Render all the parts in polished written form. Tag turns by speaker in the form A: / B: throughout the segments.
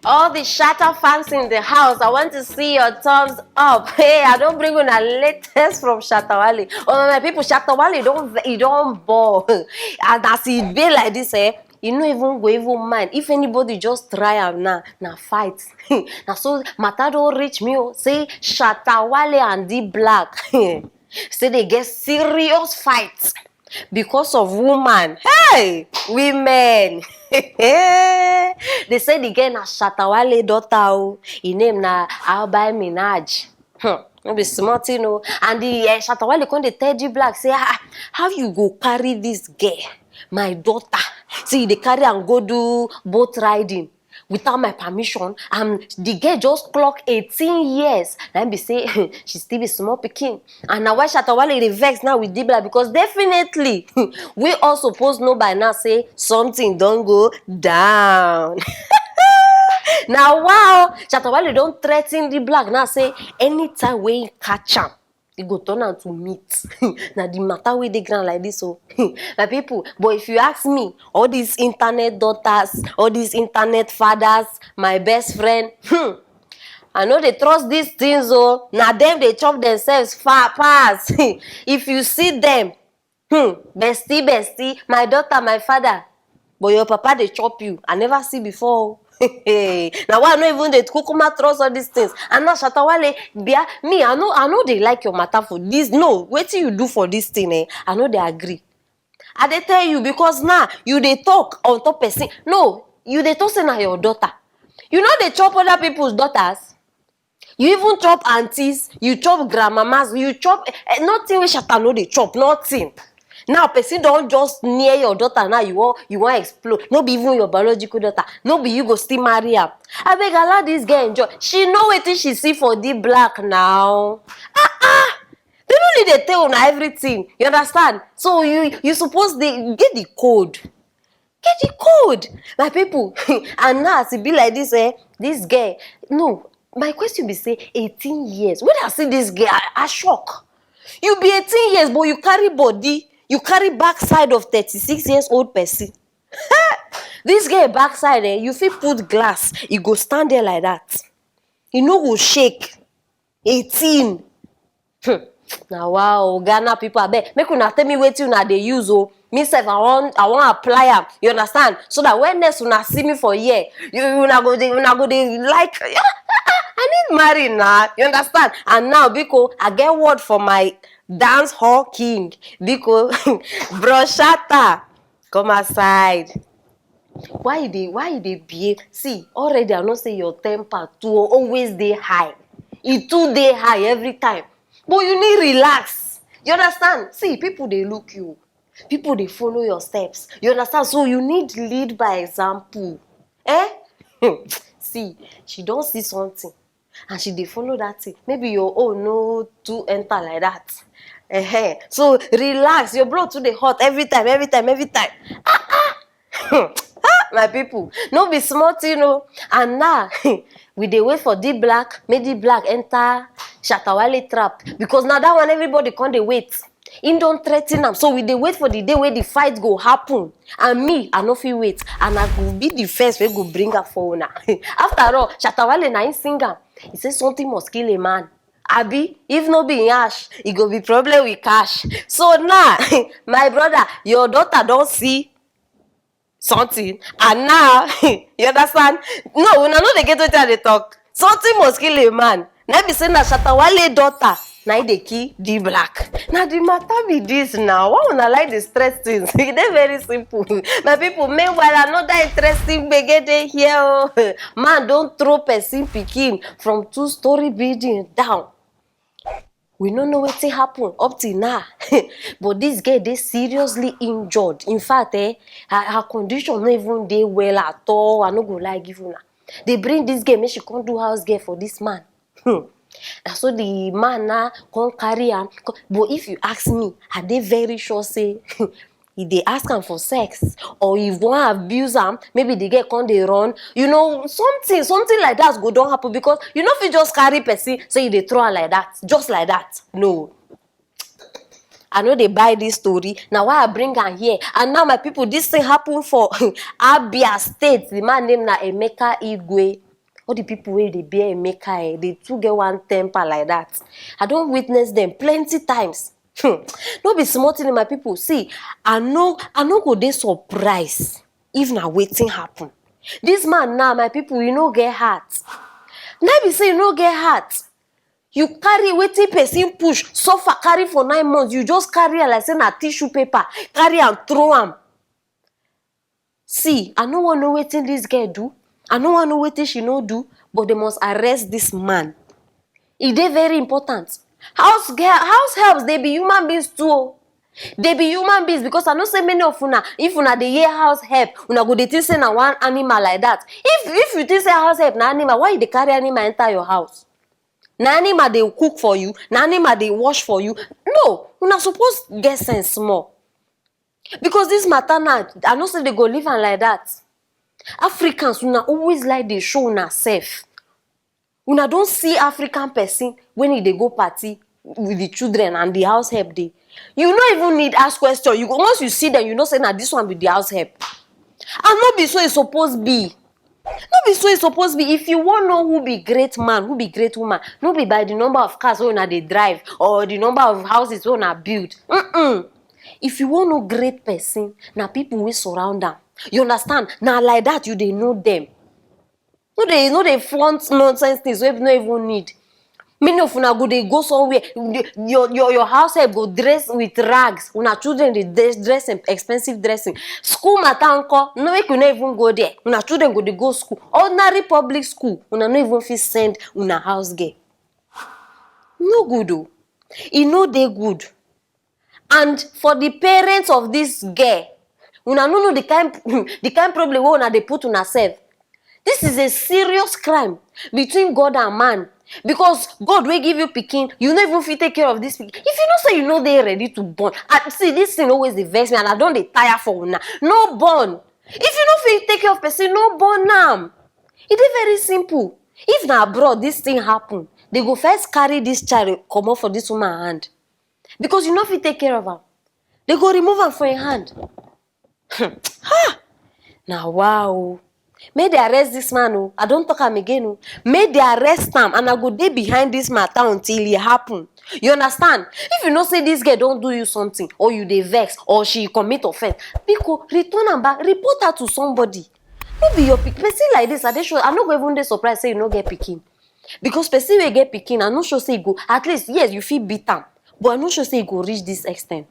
A: All the Shatter fans in the house, I want to see your thumbs up. Hey, I don't bring on a latest from Shatta Wale. Oh, my people, Shatta Wale don't bore. And as it be like this, you no even go even mind. If anybody just try am now fight. Now so matter don't reach me. Say Shatta Wale and the Black. Say they get serious fights because of woman. Hey, women. They say the girl na Shatta Wale daughter. His name na Albai Minaj. No be small thing, oh. And the Shatta Wale come dey tell the Black say, how you go carry this girl, my daughter? See, they carry and go do boat riding without my permission, and the girl just clock 18 years. Then be say she still be small pikin. And now why Shatta Wale dey vex now with Dibla? Because definitely we all suppose know by now say something don't go down. Now wow, Shatta Wale don't threaten the Black now say anytime we catch am, e go turn am to meat. Now the matter wey dey ground like this, so my people. But if you ask me, all these internet daughters, all these internet fathers, my best friend, I know they trust these things, oh. Now them they chop themselves far pass. If you see them, bestie, my daughter, my father, but your papa they chop you. I never see before. Now why not even the kukuma trust all these things? And now Shatta Wale, me, I know they like your matter for this. No, what you do for this thing, I know they agree. I they tell you because now you they talk on top person. No, you they talk say na your daughter. You know they chop other people's daughters. You even chop aunties, you chop grandmamas, you chop nothing with Shatta no they chop, nothing. Now person don't just near your daughter now you want explode. No be even your biological daughter. No be you go still marry her. I beg allow this girl enjoy. She know wetin she see for the Black now. They don't need to tell on everything. You understand? So you suppose they get the code. Get the code, my people. And now as it be like this, this girl. No, my question be say 18 years. When I see this girl, I shock. You be 18 years, but you carry body. You carry backside of 36 years old person. This girl backside, you fit put glass, you go stand there like that. You no go shake. 18. Now wow, Ghana people, I beg. Make una tell me wetin una dey use, oh. Me sef, I want apply am. You understand? So that when next una see me for here, una go dey like. I need marry now. You understand? And now because I get word for my dance hall king, because bro Shatta, come aside. Why you dey behave? See, already I know say your temper too always dey high. It too dey high every time. But you need relax. You understand? See, people they look you. People they follow your steps. You understand? So you need lead by example. See, she don't see something and she dey follow that thing. Maybe your own no to enter like that. So relax. Your blood too dey hot every time. My people, no be small thing, no. And now we dey wait for the Black, make the Black enter Shatta Wale trap, because now that one everybody can't dey wait. He don't threaten them, so we dey wait for the day where the fight go happen. And me, I no fit wait, and I go be the first wey go bring her for una. After all, Shatta Wale na him sing am. He say something must kill a man. Abi, if no be ash, it go be problem with cash. So now, my brother, your daughter don't see something, and now you understand? No, una no dey get wetin they talk. Something must kill a man. Now be saying that Shatta Wale daughter now they kill the Black. Now the matter be this now. Why una like the stress things? They're very simple. My people, meanwhile another interesting begede here. Oh. Man, don't throw person pikin from 2-story building down. We don't know what happen up till now. But this girl, they seriously injured. In fact, her condition not even dey well at all. I no go lie give una. They bring this girl, make she can't do house girl for this man. So the man now can't carry am. But if you ask me, are they very sure say if they ask him for sex, or if one abuse him, maybe the girl can't they run. You know, something like that go don't happen, because you know if you just carry person, say they throw her like that, just like that. No. I know they buy this story. Now why I bring her here? And now my people, this thing happen for Abia State. The man named na Emeka Igwe. All the people where they bear a maker, they too get one temper like that. I don't witness them plenty times. No be small thing, my people. See, I know go dey surprise if na wetin happen. This man now, my people, you no get heart. Now be say you no get heart. You carry wetin person push, suffer, carry for 9 months. You just carry am like say na tissue paper, carry and throw am. See, I no wan know wetin this girl do. I no wan know wetin she no do, but they must arrest this man. E dey very important. House helps, they be human beings too. They be human beings, because I know say many of una, if una dey hear house help, una go dey think say na one animal like that. If you think say house help na animal, why you dey carry animal enter your house? Na animal dey cook for you, na animal dey wash for you. No, una suppose get sense small. Because this matter now, I know say they go live am like that. Africans, una always like dey show una self. Una don't see African person when they go party with the children and the house help dey. You no even need ask question. You go, once you see them, you know say na this one be the house help. And no be so e suppose be. No be so e suppose be. If you wan know who be great man, who be great woman, no be by the number of cars wey una dey drive or the number of houses wey una build. If you wan know great person, na people wey surround am. You understand? Na like that you dey know them. No dey flaunt nonsense things wey you no even need. Many of una go dey go somewhere, your house help go dress with rags. Una children dey dress expensive dressing. School matter nko, no make you no even go there. Una children go dey go school, ordinary public school. Una no even fit send una house girl. No good o. E no dey good. And for the parents of this girl, una no know the kind problem wey una dey put una self. This is a serious crime between God and man. Because God will give you pikin, you no even fit take care of this pikin. If you know say you know they ready to born, and see this thing always dey vex me, and I don dey tire for una. No born. If you no fit take care of person, no born am. E dey very simple. If na abroad this thing happen, they go first carry this child comot for this woman hand, because you no fit take care of am. They go remove am from your hand. Now wow. May they arrest this man. Oh, I don't talk am again. Oh. May they arrest him, and I go dey behind this matter until it happen. You understand? If you know say this girl don't do you something, or you dey vex, or she commit offense, because return am back, report her to somebody. No be your pikin. Person like this, I dey sure. I no go even dey surprised say you no get pikin, because person wey get pikin, I no sure say you go. At least yes, you fit beat am, but I no sure say you go reach this extent.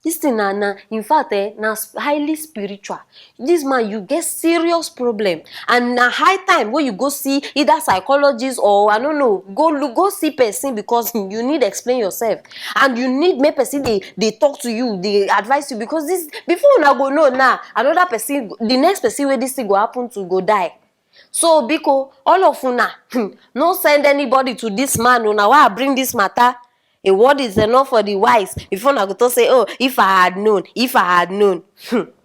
A: This thing na in fact na highly spiritual. This man, you get serious problem, and na high time when you go see either psychologist or I don't know, go see person, because you need explain yourself, and you need make person they talk to you, they advise you, because this before una go know now another person, the next person where this thing go happen to go die. So because all of una no send anybody to this man. Una why I bring this matter. A word is enough for the wise. Before I go to say, oh, if I had known, if I had known.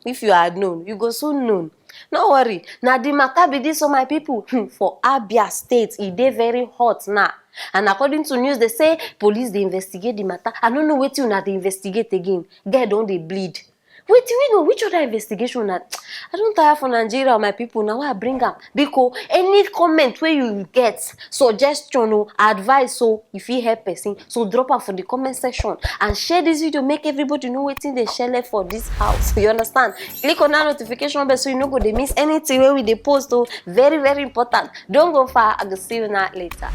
A: If you had known, you go soon known. No worry. Now the matter be this, so my people, for Abia State, it dey very hot now. And according to news, they say police they investigate the matter. I don't know what you now they investigate again. Girl don't they bleed. Wait, we know which other investigation that I don't tire for Nigeria, my people. Now I bring up because any comment where you get suggestion or advice, so if you help person, so drop out for the comment section and share this video. Make everybody know what they share for this house. You understand? Click on that notification bell so you know go they miss anything where we they post. Oh, very important. Don't go far. I will see you now later.